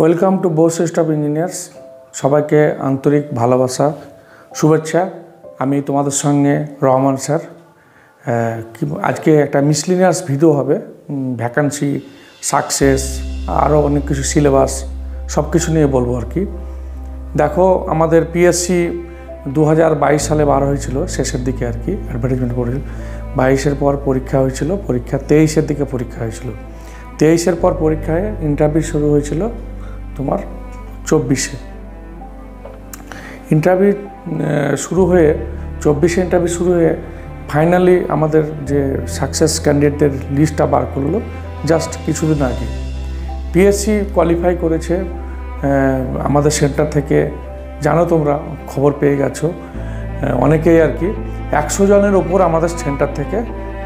Welcome to Bose staff engineers. সবাইকে আন্তরিক ভালোবাসা শুভেচ্ছা। আমি তোমাদের সঙ্গে রহমান স্যার। আজকে একটা মিসলিনিয়াস ভিডিও হবে, ভ্যাকান্সি, সাকসেস, আরও অনেক কিছু সিলেবাস সব কিছু নিয়ে বলবো আর কি। দেখো, আমাদের পিএসসি 2022 সালে বার হয়েছিল, শেষের দিকে আর কি অ্যাডভার্টাইজমেন্ট করেছিল। 22-এর পর পরীক্ষা হয়েছিল, পরীক্ষা 23-এর দিকে পরীক্ষা হয়েছিল। 23-এর পর পরীক্ষায় ইন্টারভিউ শুরু হয়েছিল তোমার 24-এ। ইন্টারভিউ শুরু হয়ে 24-এ ইন্টারভিউ শুরু হয়ে ফাইনালি আমাদের যে সাকসেস ক্যান্ডিডেটদের লিস্টটা বার করলো জাস্ট কিছুদিন আগে। পিএসসি কোয়ালিফাই করেছে আমাদের সেন্টার থেকে, জানো তোমরা, খবর পেয়ে গেছো অনেকেই আর কি। 100 জনের ওপর আমাদের সেন্টার থেকে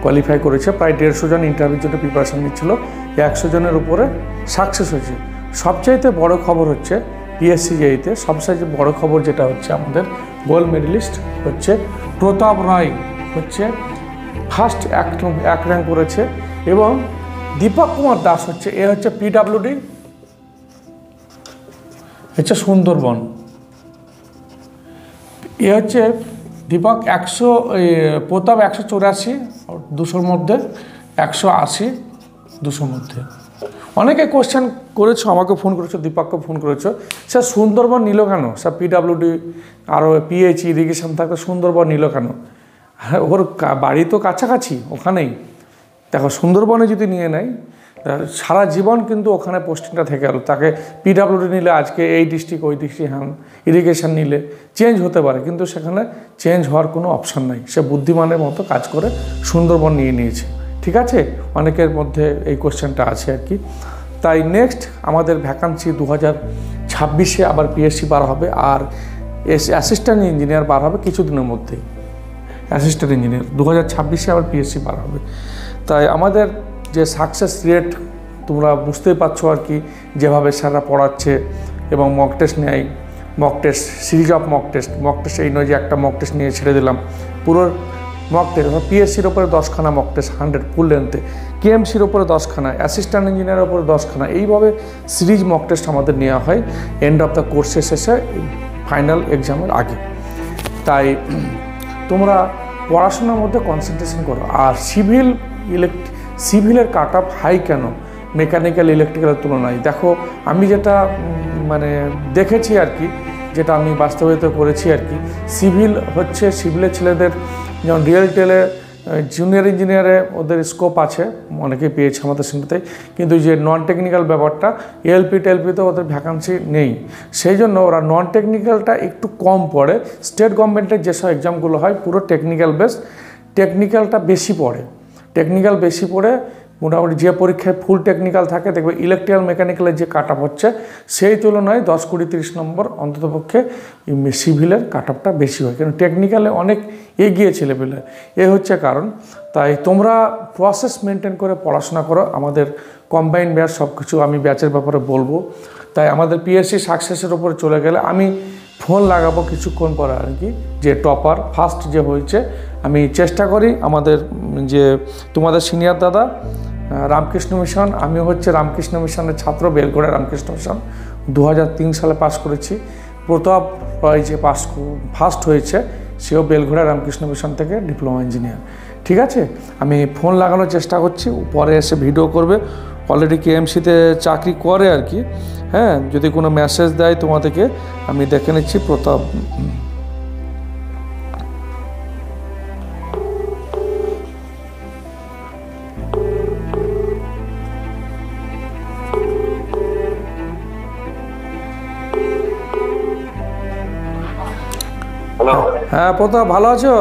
কোয়ালিফাই করেছে। প্রায় 150 জন ইন্টারভিউর জন্য প্রিপারেশান নিচ্ছিল। 100 জনের উপরে সাকসেস হয়েছে। সবচাইতে বড় খবর হচ্ছে পিএসসি জেইতে সবচাইতে বড় খবর যেটা হচ্ছে, আমাদের গোল্ড মেডেলিস্ট হচ্ছে প্রতাপ রায় হচ্ছে ফার্স্ট এক র্যাঙ্ক করেছে, এবং দীপক কুমার দাস হচ্ছে, এ হচ্ছে পিডাব্লিউডি, হচ্ছে সুন্দরবন। এ হচ্ছে দীপক প্রতাপ 184, 200-র মধ্যে 180, 200-র মধ্যে। অনেকে কোশ্চেন করেছো, আমাকে ফোন করেছো, দীপককে ফোন করেছো, স্যার সুন্দরবন নিল কেন? স্যার পিডাব্লিউডি আরও পিএইচ ইরিগেশন থাকতে সুন্দরবন নিল কেন? ওর বাড়ি তো কাছাকাছি, ওখানেই। দেখো, সুন্দরবনে যদি নিয়ে নেয় সারা জীবন কিন্তু ওখানে পোস্টিংটা থেকে গেল। তাকে পিডাব্লিউডি নিলে আজকে এই ডিস্ট্রিক্ট ওই ডিস্ট্রিক্ট, ইরিগেশন নিলে চেঞ্জ হতে পারে, কিন্তু সেখানে চেঞ্জ হওয়ার কোনো অপশান নাই। সে বুদ্ধিমানের মতো কাজ করে সুন্দরবন নিয়ে নিয়েছে। ঠিক আছে, অনেকের মধ্যে এই কোশ্চেনটা আছে আর কি। তাই নেক্সট আমাদের ভ্যাকান্সি 2026-এ আবার পিএসসি বার হবে, আর অ্যাসিস্ট্যান্ট ইঞ্জিনিয়ার বার হবে কিছুদিনের মধ্যেই। অ্যাসিস্ট্যান্ট ইঞ্জিনিয়ার 2026-এ আবার পিএসসি বার হবে। তাই আমাদের যে সাকসেস রেট তোমরা বুঝতেই পারছো আর কি, যেভাবে স্যাররা পড়াচ্ছে এবং মক টেস্ট নেয়, mock test, series of mock test এই নয় যে একটা মক টেস্ট নিয়ে ছেড়ে দিলাম। পুরো মক টেস্ট, পিএসসির ওপরে 10খানা মক টেস্ট 100 ফুল লেন্থে, কেএমসির ওপরে 10খানা, অ্যাসিস্ট্যান্ট ইঞ্জিনিয়ারের ওপরে 10খানা, এইভাবে সিরিজ মক টেস্ট আমাদের নেওয়া হয় এন্ড অফ দ্য কোর্সের শেষে, ফাইনাল এক্সামের আগে। তাই তোমরা পড়াশোনার মধ্যে কনসেন্ট্রেশন করো। আর সিভিলের কাট অফ হাই কেন মেকানিক্যাল ইলেকট্রিক্যালের তুলনায়? দেখো, আমি যেটা দেখেছি আর কি, যেটা আমি বাস্তবায়িত করেছি আর কি, সিভিলের ছেলেদের যেমন রিয়েল টেলে জুনিয়র ইঞ্জিনিয়ারে ওদের স্কোপ আছে, অনেকেই পেয়েছে আমাদের সঙ্গে, কিন্তু যে নন টেকনিক্যাল ব্যাপারটা এলপি টেলপিতে ওদের ভ্যাকান্সি নেই। সেই জন্য ওরা নন টেকনিক্যালটা একটু কম পড়ে। স্টেট গভর্নমেন্টের যেসব এক্সামগুলো হয় পুরো টেকনিক্যাল বেস, টেকনিক্যালটা বেশি পড়ে। টেকনিক্যাল বেশি পড়ে, মোটামুটি যে পরীক্ষায় ফুল টেকনিক্যাল থাকে, দেখবে ইলেকট্রিক্যাল মেকানিক্যালের যে কাট অফ হচ্ছে সেই তুলনায় 10, 20, 30 নম্বর অন্ততপক্ষে সিভিলের কাট অফটা বেশি হয়, কারণ টেকনিক্যালে অনেক এগিয়ে ছেলেপেলে। এ হচ্ছে কারণ। তাই তোমরা প্রসেস মেনটেন করে পড়াশোনা করো। আমাদের কম্বাইন ব্যাচ সব কিছু আমি ব্যাচের ব্যাপারে বলবো। তাই আমাদের পিএসসি সাকসেসের ওপরে চলে গেলে আমি ফোন লাগাবো কিছুক্ষণ পরে আর কি, যে টপার ফার্স্ট যে হয়েছে। আমি চেষ্টা করি আমাদের যে তোমাদের সিনিয়র দাদা রামকৃষ্ণ মিশন, আমি হচ্ছে রামকৃষ্ণ মিশনের ছাত্র, বেলঘড়া রামকৃষ্ণ মিশন, 2003 সালে পাস করেছি। প্রতাপ রায় যে ফার্স্ট হয়েছে, সেও বেলঘড়া রামকৃষ্ণ মিশন থেকে ডিপ্লোমা ইঞ্জিনিয়ার। ঠিক আছে, আমি ফোন লাগানোর চেষ্টা করছি, পরে এসে ভিডিও করবে। অলরেডি কেএমসিতে চাকরি করে আর কি। হ্যাঁ, যদি কোনো মেসেজ দেয় তোমাদেরকে আমি দেখে নিচ্ছি। প্রতাপ হ্যাঁ, প্রতাপ ভালো আছো?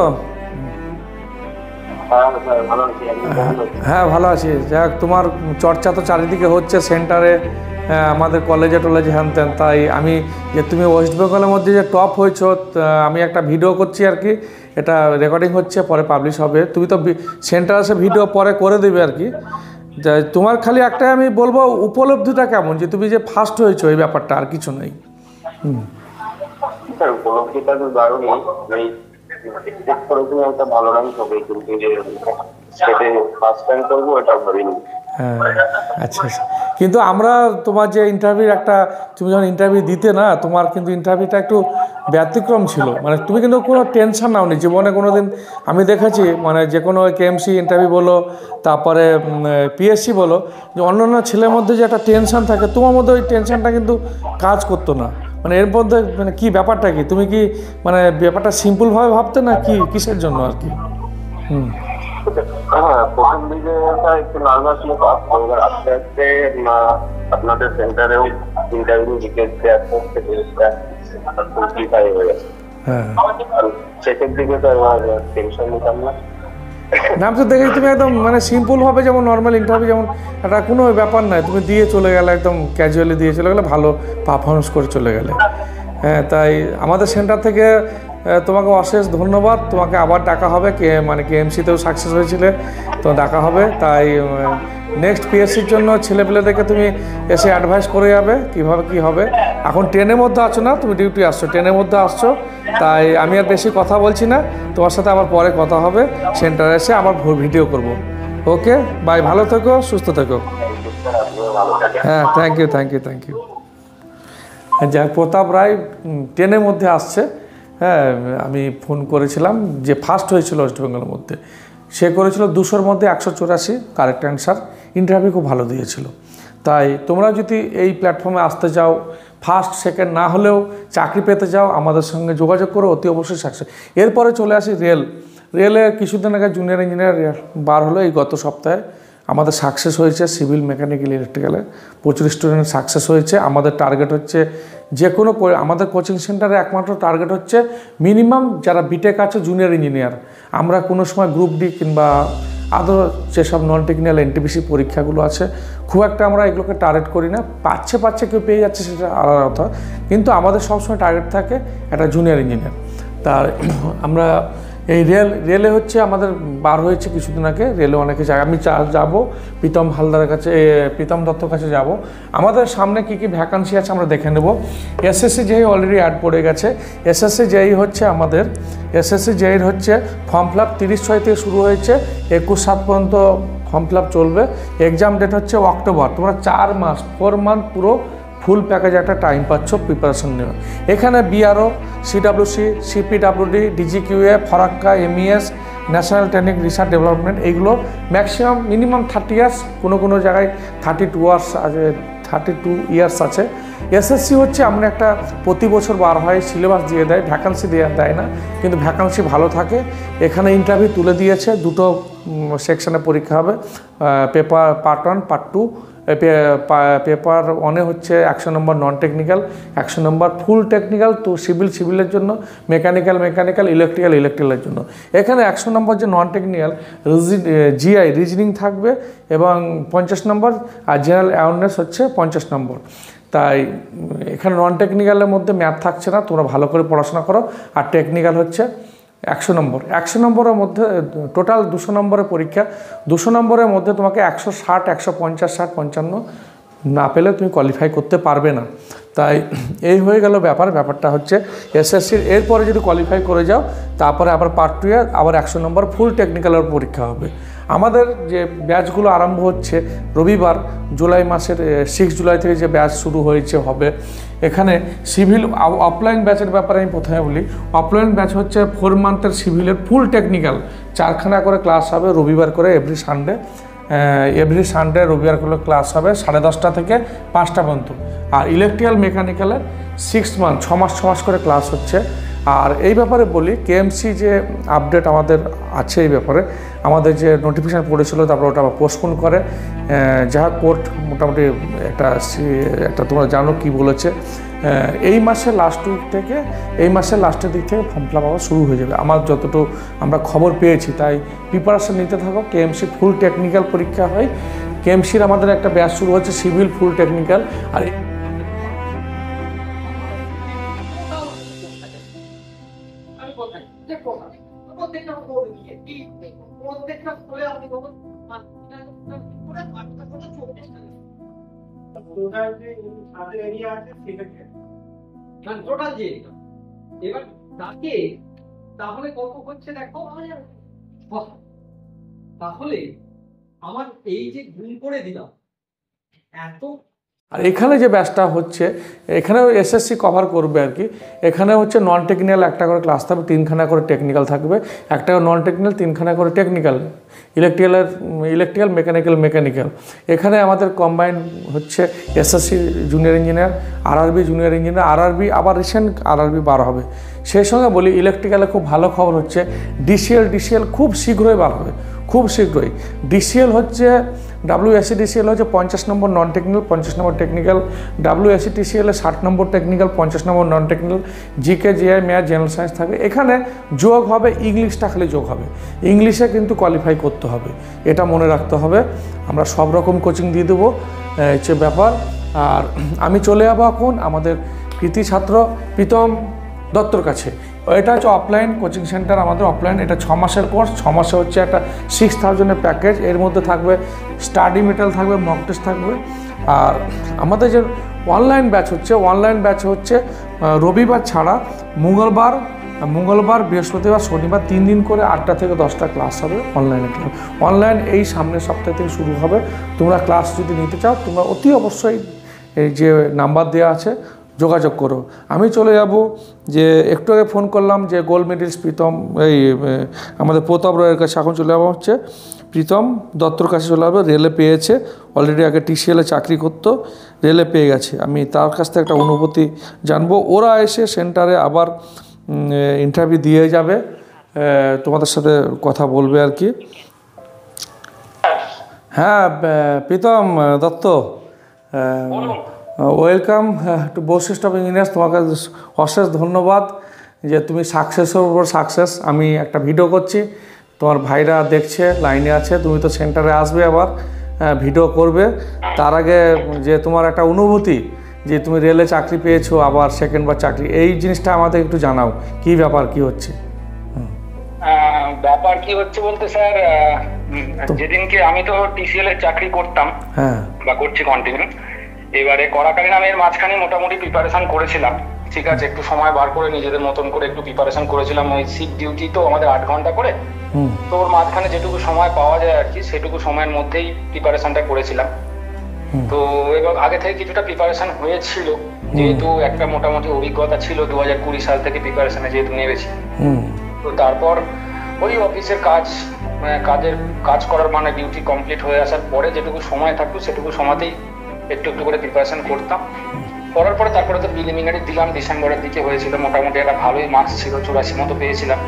হ্যাঁ, ভালো আছি। যাক, তোমার চর্চা তো চারিদিকে হচ্ছে সেন্টারে, আমাদের কলেজে টলেজে হ্যান ত্যান। তাই আমি যে তুমি ওয়েস্ট বেঙ্গলের মধ্যে যে টপ হয়েছো, আমি একটা ভিডিও করছি আর কি, এটা রেকর্ডিং হচ্ছে, পরে পাবলিশ হবে। তুমি তো সেন্টার এসে ভিডিও পরে করে দেবে আর কি। তোমার খালি একটাই আমি বলবো, উপলব্ধিটা কেমন যে তুমি যে ফার্স্ট হয়েছো, এই ব্যাপারটা, আর কিছু নেই। উপলব্ধিটা তো দারুণই। ভালো রান হবে, কিন্তু সেটা ফার্স্ট টাইম করবো এটা ভাবিনি। হ্যাঁ, আচ্ছা আচ্ছা। কিন্তু আমরা তোমার যে ইন্টারভিউ তুমি যখন ইন্টারভিউ দিতে না, তোমার কিন্তু ইন্টারভিউটা একটু ব্যতিক্রম ছিল, মানে তুমি কিন্তু কোনো টেনশন নাওনি জীবনে কোনো দিন। আমি দেখেছি মানে যে কোনো কেএমসি ইন্টারভিউ বলো, তারপরে পিএসসি বলো, যে অন্যান্য ছেলের মধ্যে যে একটা টেনশন থাকে, তোমার মধ্যে ওই টেনশনটা কিন্তু কাজ করতো না। মানে এর মধ্যে মানে কি ব্যাপারটা কি, তুমি কি মানে ব্যাপারটা সিম্পলভাবে ভাবতে না কি কিসের জন্য আর কি? হ্যাঁ, প্রথম দিকে একটু নার্ভাস ছিল, আস্তে আস্তে আপনাদের সেন্টারেও ইন্টারভিউ ডিটেলস আস্তে আস্তে জিনিসটা সিম্পলিফাই হয়ে গেছে। হ্যাঁ, শেষের দিকে তো টেনশন নিতাম না। নাম তো দেখে তুমি একদম মানে সিম্পলভাবে, যেমন নর্মাল ইন্টারভিউ, যেমন একটা কোনো ব্যাপার নয়, তুমি দিয়ে চলে গেলে, একদম ক্যাজুয়ালি দিয়ে চলে গেলে, ভালো পারফরমেন্স করে চলে গেলে। হ্যাঁ, তাই আমাদের সেন্টার থেকে তোমাকে অশেষ ধন্যবাদ। তোমাকে আবার ডাকা হবে, মানে কেএমসিতেও সাকসেস হয়েছিলে তো ডাকা হবে। তাই নেক্সট পিএসসির জন্য ছেলেপেলেদেরকে তুমি এসে অ্যাডভাইস করে যাবে কীভাবে কী হবে। এখন ট্রেনের মধ্যে আছো না, তুমি ডিউটি আসছো, ট্রেনের মধ্যে আসছো, তাই আমি আর বেশি কথা বলছি না। তোমার সাথে আবার পরে কথা হবে, সেন্টারে এসে আবার ভিডিও করব। ওকে বাই, ভালো থেকো, সুস্থ থেকো। হ্যাঁ, thank you thank you thank you. যা প্রতাপ রায় ট্রেনের মধ্যে আসছে। হ্যাঁ, আমি ফোন করেছিলাম, যে ফার্স্ট হয়েছিল ওয়েস্ট বেঙ্গলের মধ্যে, সে করেছিল 200-র মধ্যে 184 কারেক্ট অ্যান্সার। ইন্টারভিউ খুব ভালো দিয়েছিল। তাই তোমরা যদি এই প্ল্যাটফর্মে আসতে চাও, ফার্স্ট সেকেন্ড না হলেও চাকরি পেতে চাও, আমাদের সঙ্গে যোগাযোগ করো, অতি অবশ্যই সাকসেস। এরপরে চলে আসি রেলে। কিছুদিন আগে জুনিয়র ইঞ্জিনিয়ার বার হলো, এই গত সপ্তাহে আমাদের সাকসেস হয়েছে সিভিল, মেকানিক্যাল, ইলেকট্রিক্যালে 25 স্টুডেন্ট সাকসেস হয়েছে। আমাদের টার্গেট হচ্ছে যে কোনো, আমাদের কোচিং সেন্টারে একমাত্র টার্গেট হচ্ছে মিনিমাম যারা বিটেক আছে জুনিয়র ইঞ্জিনিয়ার। আমরা কোনো সময় গ্রুপ ডি কিংবা আদৌ যেসব নন টেকনিক্যাল এনটিপিসি পরীক্ষাগুলো আছে, খুব একটা আমরা এগুলোকে টার্গেট করি না। পাচ্ছে কেউ পেয়ে যাচ্ছে সেটা আলাদা কথা, কিন্তু আমাদের সবসময় টার্গেট থাকে একটা জুনিয়র ইঞ্জিনিয়ার। তার আমরা এই রেলে হচ্ছে আমাদের বার হয়েছে কিছুদিন আগে, রেলে অনেকে যায়। আমি যাব প্রীতম হালদারের কাছে, প্রীতম দত্তর কাছে যাব। আমাদের সামনে কী কী ভ্যাকান্সি আছে আমরা দেখে নেব। এসএসসি জেই অলরেডি অ্যাড পড়ে গেছে। এসএসসি জেই হচ্ছে আমাদের হচ্ছে ফর্ম ফিল আপ 30/6 থেকে শুরু হয়েছে, 21/7 পর্যন্ত ফর্ম ফিল আপ চলবে। এক্সাম ডেট হচ্ছে অক্টোবর। তোমরা 4 মান্থ পুরো ফুল প্যাকেজ একটা টাইম পাচ্ছ প্রিপারেশন নেওয়া। এখানে BRO, CWC, CPWD, DGQA, Farakka, MES, national training research development, এইগুলো ম্যাক্সিমাম মিনিমাম 30 ইয়ার্স, কোনো জায়গায় 32 ইয়ার্স আছে। এসএসসি হচ্ছে আমরা একটা প্রতি বছর বার হয়, সিলেবাস দিয়ে দেয়, ভ্যাকান্সি দেয় না, কিন্তু ভ্যাকান্সি ভালো থাকে। এখানে ইন্টারভিউ তুলে দিয়েছে, 2টো সেকশনে পরীক্ষা হবে, পেপার পার্ট 1 পার্ট 2। পেপার 1-এ হচ্ছে 100 নম্বর নন টেকনিক্যাল, 100 নম্বর ফুল টেকনিক্যাল, তো সিভিলের জন্য, মেকানিক্যাল, ইলেকট্রিক্যালের জন্য। এখানে 100 নম্বর যে নন টেকনিক্যাল জিআই রিজনিং থাকবে এবং 50 নম্বর, আর জেনারেল অ্যাওয়ারনেস হচ্ছে 50 নম্বর। তাই এখানে নন টেকনিক্যালের মধ্যে ম্যাথ থাকছে না, তোমরা ভালো করে পড়াশোনা করো। আর টেকনিক্যাল হচ্ছে 100 নম্বর। 100 নম্বরের মধ্যে টোটাল 200 নম্বরের পরীক্ষা। 200 নম্বরের মধ্যে তোমাকে 160, 150, 60, 55 না পেলে তুমি কোয়ালিফাই করতে পারবে না। তাই এই হয়ে গেল ব্যাপারটা হচ্ছে এসএসসির। এরপরে যদি কোয়ালিফাই করে যাও, তারপরে আবার পার্ট 2-এ আবার 100 নম্বর ফুল টেকনিক্যালের পরীক্ষা হবে। আমাদের যে ব্যাচগুলো আরম্ভ হচ্ছে রবিবার, জুলাই মাসের 6 জুলাই থেকে যে ব্যাচ শুরু হবে। এখানে সিভিল অফলাইন ব্যাচের ব্যাপারে আমি প্রথমে বলি। অফলাইন ব্যাচ হচ্ছে 4 মান্থের সিভিলের ফুল টেকনিক্যাল, 4খানা করে ক্লাস হবে রবিবার করে, এভরি সানডে রবিবার করে ক্লাস হবে 10:30 থেকে 5টা পর্যন্ত। আর ইলেকট্রিক্যাল মেকানিক্যালের 6 মান্থ, 6 মাস করে ক্লাস হচ্ছে। আর এই ব্যাপারে বলি, কেএমসি যে আপডেট আমাদের আছে, এই ব্যাপারে আমাদের যে নোটিফিকেশান পড়েছিল, তারপর ওটা পোস্টপোন করে, যা কোর্ট মোটামুটি একটা তোমরা জানো কি বলেছে, এই মাসের লাস্টের দিক থেকে ফর্ম ফিল আপ আবার শুরু হয়ে যাবে, আমার যতটুকু আমরা খবর পেয়েছি। তাই প্রিপারেশন নিতে থাকো। কেএমসি ফুল টেকনিক্যাল পরীক্ষা হয়। কেএমসির আমাদের একটা ব্যাচ শুরু হচ্ছে সিভিল ফুল টেকনিক্যাল। আর টোটাল যে এবার তাকে তাহলে কত হচ্ছে দেখো, তাহলে আমার এই যে গুণ করে দিলাম এত। আর এখানে যে ব্যাচটা হচ্ছে এখানেও এসএসসি কভার করবে আর কি। এখানে হচ্ছে নন টেকনিক্যাল একটা করে ক্লাস থাকবে, 3খানা করে টেকনিক্যাল থাকবে, একটা নন টেকনিক্যাল 3খানা করে টেকনিক্যাল, ইলেকট্রিক্যাল মেকানিক্যাল। এখানে আমাদের কম্বাইন হচ্ছে SSC junior engineer, RRB junior engineer, RRB আবার রিসেন্ট আরআরবি 12 হবে। সেই সঙ্গে বলি ইলেকট্রিক্যালে খুব ভালো খবর হচ্ছে ডিসিএল খুব শীঘ্রই বার হবে, খুব শীঘ্রই। ডিসিএল হচ্ছে WSCDCL হচ্ছে 50 number non technical, 50 number technical. WSCTCL 60 number technical, 50 number non technical. GK, GI, math, general science থাকবে। এখানে যোগ হবে ইংলিশটা, খালি যোগ হবে, ইংলিশে কিন্তু কোয়ালিফাই করতে হবে, এটা মনে রাখতে হবে। আমরা সব রকম কোচিং দিয়ে দেবো, হচ্ছে ব্যাপার। আর আমি চলে যাবো এখন আমাদের কৃতি ছাত্র প্রীতম দত্তর কাছে। এটা হচ্ছে অফলাইন কোচিং সেন্টার, আমাদের অফলাইন। এটা 6 মাসের কোর্স, 6 মাসে হচ্ছে একটা 6000-এর প্যাকেজ। এর মধ্যে থাকবে স্টাডি মেটেরিয়াল থাকবে, মক টেস্ট থাকবে। আর আমাদের যে অনলাইন ব্যাচ হচ্ছে রবিবার ছাড়া মঙ্গলবার, বৃহস্পতিবার, শনিবার 3 দিন করে 8টা থেকে 10টা ক্লাস হবে, অনলাইনে ক্লাস। অনলাইন এই সামনের সপ্তাহ থেকে শুরু হবে। তোমরা ক্লাস যদি নিতে চাও তোমরা অতি অবশ্যই এই যে নাম্বার দেওয়া আছে যোগাযোগ করো। আমি চলে যাব যে একটু আগে ফোন করলাম যে গোল্ড মেডেলিস্ট প্রীতম আমাদের প্রতাপ রয়ের কাছে। এখন চলে যাবো হচ্ছে প্রীতম দত্তর কাছে চলে যাবে। রেলে পেয়েছে অলরেডি, আগে TCL-এ চাকরি করতো, রেলে পেয়ে গেছে। আমি তার কাছ থেকে একটা অনুভূতি জানবো। ওরা এসে সেন্টারে আবার ইন্টারভিউ দিয়ে যাবে, তোমাদের সাথে কথা বলবে আর কি। হ্যাঁ প্রীতম দত্ত, ওয়েলকাম টু বৈশিষ্ট্য অফ ইঞ্জিনিয়ার্স। তোমাকে অশেষ ধন্যবাদ যে তুমি সাকসেসের উপর সাকসেস। আমি একটা ভিডিও করছি, তোমার ভাইরা দেখছে, লাইনে আছে, তুমি তো সেন্টারে আসবে আবার ভিডিও করবে। তার আগে যে তোমার একটা অনুভূতি যে তুমি রেলে চাকরি পেয়েছো, আবার সেকেন্ডবার চাকরি, এই জিনিসটা আমাদের একটু জানাও, কি ব্যাপার, কি হচ্ছে? ব্যাপার কি হচ্ছে বলতে স্যার, যেদিনকে আমি তো TCL-এর চাকরি করতাম, হ্যাঁ, বা করছি কন্টিনিউ। এবারে করাকালীন আমি এর মাঝখানে মোটামুটি প্রিপারেশন করেছিলাম, ঠিক আছে, একটু সময় বার করে নিজেদের মতন করে একটু প্রিপারেশন করেছিলাম। ওই শিফট ডিউটি তো আমাদের 8 ঘন্টা করে, তো ওর মাঝখানে যেটুকু সময় পাওয়া যায় আর কি, সেটুকু সময়ের মধ্যেই প্রিপারেশনটা করেছিলাম। তো এবার আগে থেকে কিছুটা প্রিপারেশন হয়েছিল, যেহেতু একটা মোটামুটি অভিজ্ঞতা ছিল 2020 সাল থেকে প্রিপারেশনে যেহেতু নেমেছি। তো তারপর ওই অফিসের কাজ করার মানে ডিউটি কমপ্লিট হয়ে আসার পরে যেটুকু সময় থাকতো সেটুকু সময়তেই একটু একটু করে প্রিপারেশন করতাম। করার পরে তারপরে তো প্রিলিমিনারি দিলাম, ডিসেম্বরের দিকে হয়েছিল, মোটামুটি একটা ভালোই মার্কস ছিল, 84 মতো পেয়েছিলাম।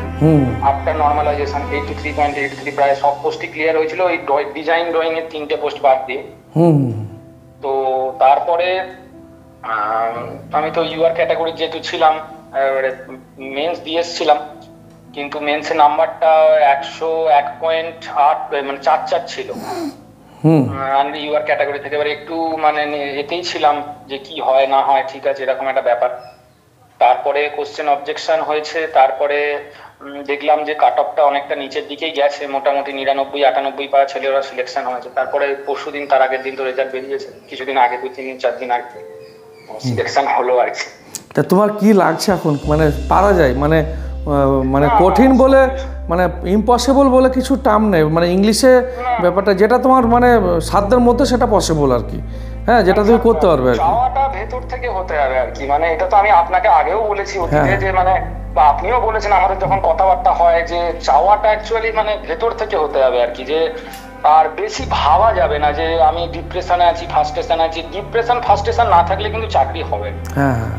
আফটার নর্মালাইজেশন 83.83, প্রায় সব পোস্টই ক্লিয়ার হয়েছিল, ওই ডিজাইন ড্রয়িং এর 3টে পোস্ট বাদ দিয়ে। তো তারপরে আমি তো ইউআর ক্যাটাগরি যেহেতু ছিলাম, মেন্স দিয়ে এসেছিলাম, কিন্তু মেন্সের নাম্বারটা 101.8 মানে 4 ছিল। আমি ইউআর ক্যাটাগরি থেকে এবার একটু মানে এতেই ছিলাম যে কি হয় না হয়, ঠিক আছে, এরকম একটা ব্যাপার। তারপরে কোশ্চেন অবজেকশন হয়েছে, তারপরে দেখলাম যে কাট অফটা অনেকটা নিচের দিকেই গেছে, মোটামুটি 99-98 পাওয়া ছেলেরা সিলেকশন হয়েছে। তারপরে পরশুদিন, তার আগের দিন তো রেজাল্ট বেরিয়েছে, কিছুদিন আগে, 2-3 দিন 4 দিন আগে সিলেকশন হলো আর কি। তা তোমার কি লাগছে এখন, মানে পারা যায়, মানে কঠিন বলে, মানে ইম্পসিবল বলে কিছু টার্ম নেই, মানে ইংলিশে ব্যাপারটা যেটা তোমার মানে সাধ্যের মধ্যে সেটা পসিবল আর কি। হ্যাঁ, যেটা তুমি করতে পারবে আর কি। চাওয়াটা ভেতর থেকে হতে হবে আর কি, মানে এটা তো আমি আপনাকে আগেও বলেছি অতীতে, যে মানে বা আপনিও বলেছেন আমাদের যখন কথাবার্তা হয়, যে চাওয়াটা অ্যাকচুয়ালি মানে ভেতর থেকে হতে হবে আর কি। যে আর বেশি ভাবা যাবে না যে আমি ডিপ্রেশনে আছি, ফার্স্টেশনে আছি। ডিপ্রেশন ফার্স্টেশন না থাকলে কিন্তু চাকরি হবে না।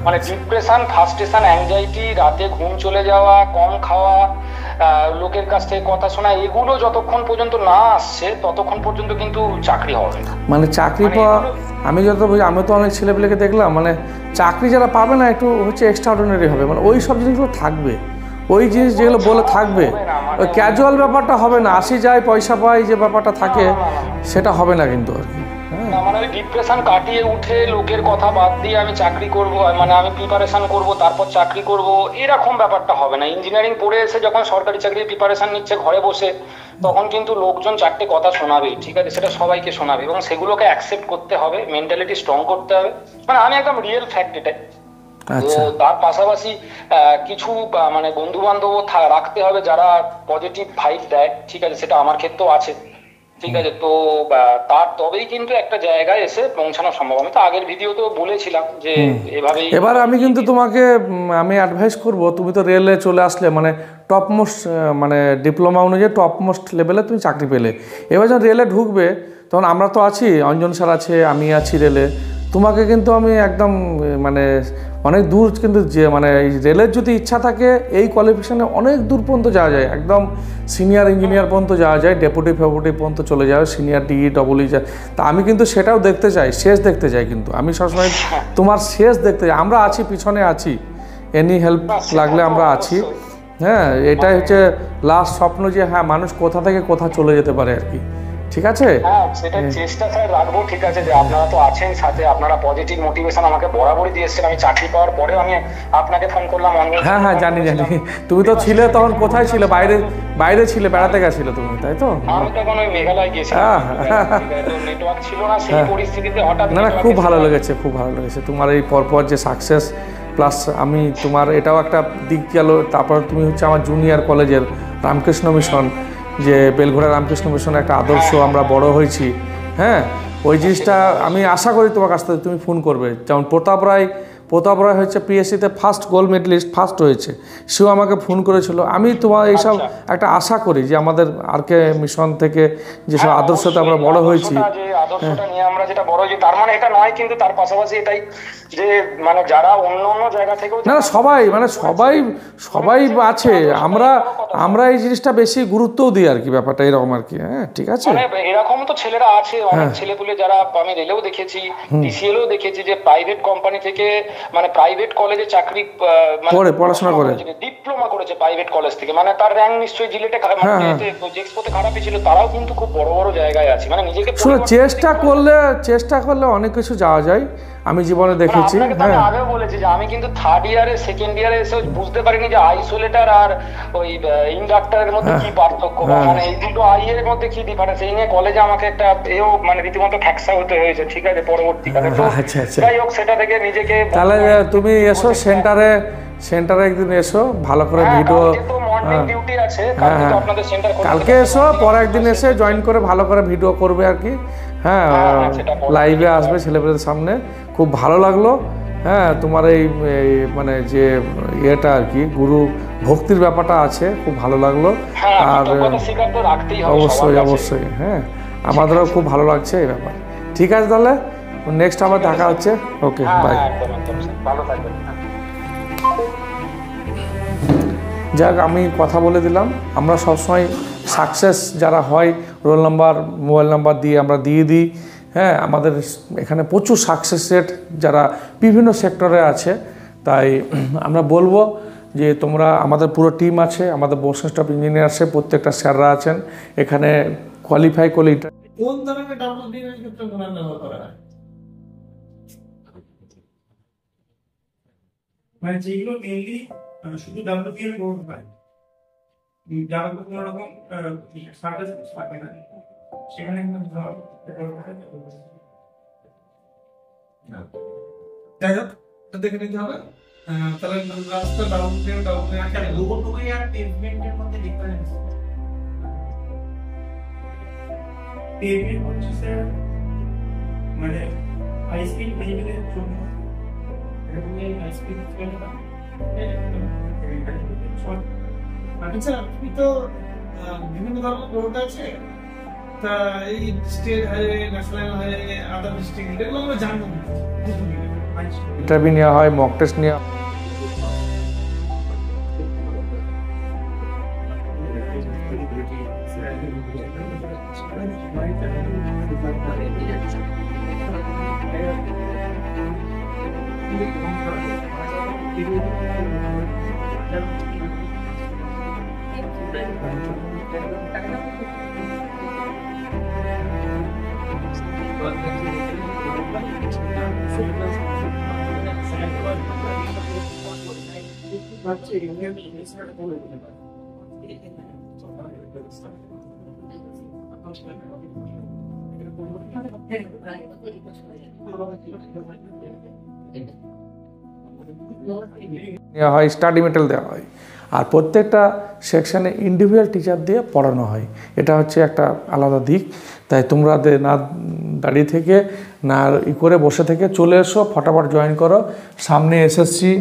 মানে ডিপ্রেশন, ফার্স্টেশন, অ্যাংজাইটি, রাতে ঘুম চলে যাওয়া, কম খাওয়া, লোকের কাছ থেকে কথা শোনা, এগুলো যতক্ষণ পর্যন্ত না আসছে ততক্ষণ পর্যন্ত কিন্তু চাকরি হবে না। মানে চাকরি পাওয়া, আমি যত বুঝি, আমি তো অনেক ছেলেপেলেকে দেখলাম, মানে চাকরি যারা পাবে না একটু হচ্ছে এক্সট্রাঅর্ডিনারি হবে, মানে ওই সব জিনিসগুলো থাকবে, ওই জিনিস যেগুলো বলে থাকবে, ওই ক্যাজুয়াল ব্যাপারটা হবে না, আসি যায় পয়সা পাই যে ব্যাপারটা থাকে সেটা হবে না কিন্তু আর কি। মানে ওই ডিপ্রেশন কাটিয়ে উঠে লোকের কথা বাদ দিয়ে আমি চাকরি করব, মানে আমি প্রিপারেশন করব তারপর চাকরি করব, এরকম ব্যাপারটা হবে না। ইঞ্জিনিয়ারিং পড়ে এসে যখন সরকারি চাকরির প্রিপারেশন নিচ্ছে ঘরে বসে, তখন কিন্তু লোকজন 4টে কথা শোনাবেই, ঠিক আছে, সেটা সবাইকে শোনাবে, এবং সেগুলোকে অ্যাকসেপ্ট করতে হবে, মেন্টালিটি স্ট্রং করতে হবে। মানে আমি একদম রিয়েল ফ্যাক্ট এটাই। তো তার পাশাপাশি কিছু মানে বন্ধু বান্ধব রাখতে হবে যারা পজিটিভ ভাইব দেয়, ঠিক আছে, সেটা আমার ক্ষেত্রেও আছে। ঠিক আছে, তো তার তবেই কিন্তু একটা জায়গায় এসে পৌঁছানো সম্ভব। আমি তো আগের ভিডিওতেও বলেছিলাম যে এভাবেই। এবার আমি কিন্তু তোমাকে আমি অ্যাডভাইস করব, তুমি তো রেলে চলে আসলে, মানে টপ মোস্ট মানে ডিপ্লোমা অনুযায়ী টপ মোস্ট লেভেলে তুমি চাকরি পেলে। এবার যখন রেলে ঢুকবে তখন আমরা তো আছি, অঞ্জন স্যার আছে, আমি আছি রেলে। তোমাকে কিন্তু আমি একদম মানে অনেক দূর কিন্তু যে মানে এই রেলের যদি ইচ্ছা থাকে এই কোয়ালিফিকেশানে অনেক দূর পর্যন্ত যাওয়া যায়, একদম সিনিয়র ইঞ্জিনিয়ার পর্যন্ত যাওয়া যায়, ডেপুটি ফেপুটি পর্যন্ত চলে যাবে, সিনিয়র ডিই ডবলই যায়। তা আমি কিন্তু সেটাও দেখতে চাই, শেষ দেখতে চাই, কিন্তু আমি সবসময় তোমার শেষ দেখতে চাই। আমরা আছি, পিছনে আছি, এনি হেল্প লাগলে আমরা আছি। হ্যাঁ, এটাই হচ্ছে লাস্ট স্বপ্ন, যে হ্যাঁ মানুষ কোথা থেকে কোথা চলে যেতে পারে আর কি। ঠিক আছে, হ্যাঁ সেটা চেষ্টা স্যার রাখবো। ঠিক আছে, যে আপনারা তো আছেন সাথে, আপনারা পজিটিভ মোটিভেশন আমাকে বরাবরই দিয়েছেন। আমি চাকরি পাওয়ার পরেও আমি আপনাকে ফোন করলাম। হ্যাঁ হ্যাঁ জানি জানি, তুমি তো ছিলে তখন, কোথায় ছিলে? বাইরে বাইরে ছিলে, বেড়াতে গেছিলে তুমি, তাই তো? আমি তখন ওই মেঘালয় গেছিলাম, নেটওয়ার্ক ছিল না সেই পরিস্থিতিতে, হঠাৎ না না, খুব ভালো লেগেছে, খুব ভালো লেগেছে তোমার এই পরপর যে সাকসেস, প্লাস আমি তোমার এটাও একটা দিক গেল। তারপর তুমি হচ্ছে আমার জুনিয়র কলেজের রামকৃষ্ণ মিশন, যে বেলঘোড়া রামকৃষ্ণ মিশনের একটা আদর্শ আমরা বড় হয়েছি। হ্যাঁ, ওই জিনিসটা আমি আশা করি তোমার কাছ থেকে তুমি ফোন করবে। যেমন প্রতাপ রায় হচ্ছে পিএসসিতে ফার্স্ট গোল্ড মেডেলিস্ট, ফার্স্ট হয়েছে, সেও আমাকে ফোন করেছিল। আমি তোমার এইসব একটা আশা করি যে আমাদের আরকে মিশন থেকে যেসব আদর্শতে আমরা বড় হয়েছি, আদর্শটা নিয়ে আমরা যেটা বড় হয়েছি, তার মানে এটা নয় কিন্তু তার পাশাপাশি এটাই যে মানে যারা অন্য জায়গা থেকেও না সবাই মানে সবাই আছে, আমরা এই জিনিসটা বেশি গুরুত্বও দিই আর কি, ব্যাপারটা এরকম আর কি। হ্যাঁ ঠিক আছে, মানে এরকম তো ছেলেরা আছে, অনেক ছেলেপুলে যারা আমি রেলেও দেখেছি, টিসিএলও দেখেছি, যে প্রাইভেট কোম্পানি থেকে মানে প্রাইভেট কলেজে চাকরি করে পড়াশোনা করে ডিপ্লোমা করেছে প্রাইভেট কলেজ থেকে, মানে তার র্যাঙ্ক নিশ্চয়ই জিলেটে জেক্সপোতে খারাপই ছিল, তারাও কিন্তু খুব বড় বড় জায়গায় আছে। মানে নিজেকে চেষ্টা করলে অনেক কিছু যাওয়া যায়, আমি জীবনে দেখেছি। হ্যাঁ, আগেও বলেছি যে আমি কিন্তু থার্ড ইয়ারে সেকেন্ড ইয়ারে এসে বুঝতে পারিনি যে আইসোলেটার আর ওই ইন্ডাক্টরের মধ্যে কি পার্থক্য, মানে এই দুটো আই এর মধ্যে কি ডিফারেন্স, এই নিয়ে কলেজে আমাকে একটা এও মানে রীতিমতো খ্যাকসা হতে হয়েছে। ঠিক আছে, পরবর্তীকালে আচ্ছা যাই হোক, সেটা থেকে নিজেকে। তাহলে তুমি এসো সেন্টারে একদিন এসো, ভালো করে ভিডিও, কালকে এসো, পরে একদিন এসে জয়েন করে ভালো করে ভিডিও করবে আর কি। হ্যাঁ, লাইভে আসবে ছেলেমেয়েদের সামনে, খুব ভালো লাগলো। হ্যাঁ, তোমার এই মানে যে ইয়েটা আর কি, গুরু ভক্তির ব্যাপারটা আছে, খুব ভালো লাগলো। আর অবশ্যই হ্যাঁ, আমাদেরও খুব ভালো লাগছে এই ব্যাপার। ঠিক আছে, তাহলে নেক্সট আবার দেখা হচ্ছে। ওকে, বাই। যাক, আমি কথা বলে দিলাম, আমরা সবসময় সাকসেস যারা হয় রোল নাম্বার, মোবাইল নাম্বার দিয়ে আমরা দিয়ে দিই। হ্যাঁ, আমাদের এখানে প্রচুর সাকসেস রেট যারা বিভিন্ন সেক্টরে আছে, তাই আমরা বলবো যে তোমরা, আমাদের পুরো টিম আছে, আমাদের বোসেন স্টাফ ইঞ্জিনিয়ার আছে, প্রত্যেকটা স্যাররা আছেন এখানে, কোয়ালিফাই করলে কোন ধরনের ডাবল ডিগ্রির ক্ষেত্রে গুণান ব্যবহার করা হয়? মানে যেগুলো মেইনলি শুধু ডাব্লিউপি এর কোড হয়, যারা কোনো রকম সার্ভিস থাকে না, সেখানে কিন্তু যাই হোক দেখে নিতে হবে। তাহলে রাস্তা ডাব্লিউপি একটা রোডওয়ে আর পেভমেন্টের মধ্যে ডিফারেন্স। পেভমেন্ট হচ্ছে স্যার মানে হাই স্পিড ভেহিকেলের জন্য, হাই স্পিড আচ্ছা, আপনি তো বিভিন্ন ধরনের রোড আছে, তা এই স্টেট হাইওয়ে, ন্যাশনাল হাইওয়ে, আদার ডিস্ট্রিক্ট, এগুলো আমরা জানবো। ইন্টারভিউ নেওয়া হয়, মক টেস্ট নেওয়া নেওয়া হয়, স্টাডি মেটেরিয়াল দেওয়া হয়, আর প্রত্যেকটা সেকশানে ইন্ডিভিজুয়াল টিচার দিয়ে পড়ানো হয়। এটা হচ্ছে একটা আলাদা দিক। তাই তোমরা না দাঁড়িয়ে থেকে না করে বসে থেকে চলে এসো, ফটাফট জয়েন করো। সামনে এসএসসি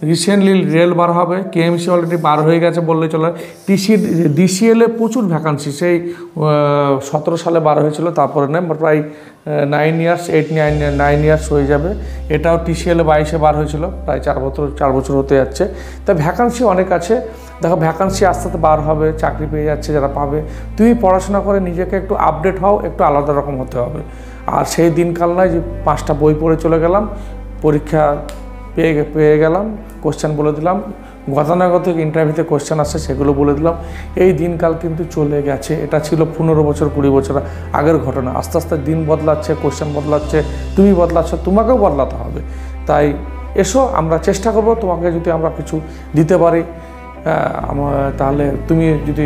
রিসেন্টলি রেল বার হবে, কেএমসি অলরেডি বার হয়ে গেছে বললে চলে। ডিসিএলে প্রচুর ভ্যাকান্সি, সেই 17 সালে বার হয়েছিল, তারপরে না প্রায় 9 ইয়ার্স 9 ইয়ার্স হয়ে যাবে। এটাও টিসিএলে 22-এ বার হয়েছিল, প্রায় 4 বছর হতে যাচ্ছে। তাই ভ্যাকান্সি অনেক আছে। দেখো ভ্যাকান্সি আস্তে আস্তে বার হবে, চাকরি পেয়ে যাচ্ছে যারা পাবে। তুমি পড়াশোনা করে নিজেকে একটু আপডেট হও, একটু আলাদা রকম হতে হবে। আর সেই দিনকাল নয় যে 5টা বই পড়ে চলে গেলাম, পরীক্ষা পেয়ে গেলাম, কোশ্চেন বলে দিলাম, গতানুগতিক ইন্টারভিউতে কোশ্চেন আসছে সেগুলো বলে দিলাম। এই দিনকাল কিন্তু চলে গেছে। এটা ছিল 15 বছর 20 বছর আগের ঘটনা। আস্তে আস্তে দিন বদলাচ্ছে, কোশ্চেন বদলাচ্ছে, তুমি বদলাচ্ছ, তোমাকেও বদলাতে হবে। তাই এসো, আমরা চেষ্টা করব তোমাকে যদি আমরা কিছু দিতে পারি, তাহলে তুমি যদি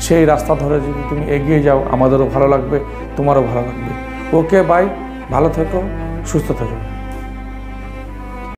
সেই রাস্তা ধরে যদি তুমি এগিয়ে যাও, আমাদেরও ভালো লাগবে, তোমারও ভালো লাগবে। ওকে বাই, ভালো থেকো, সুস্থ থেকো।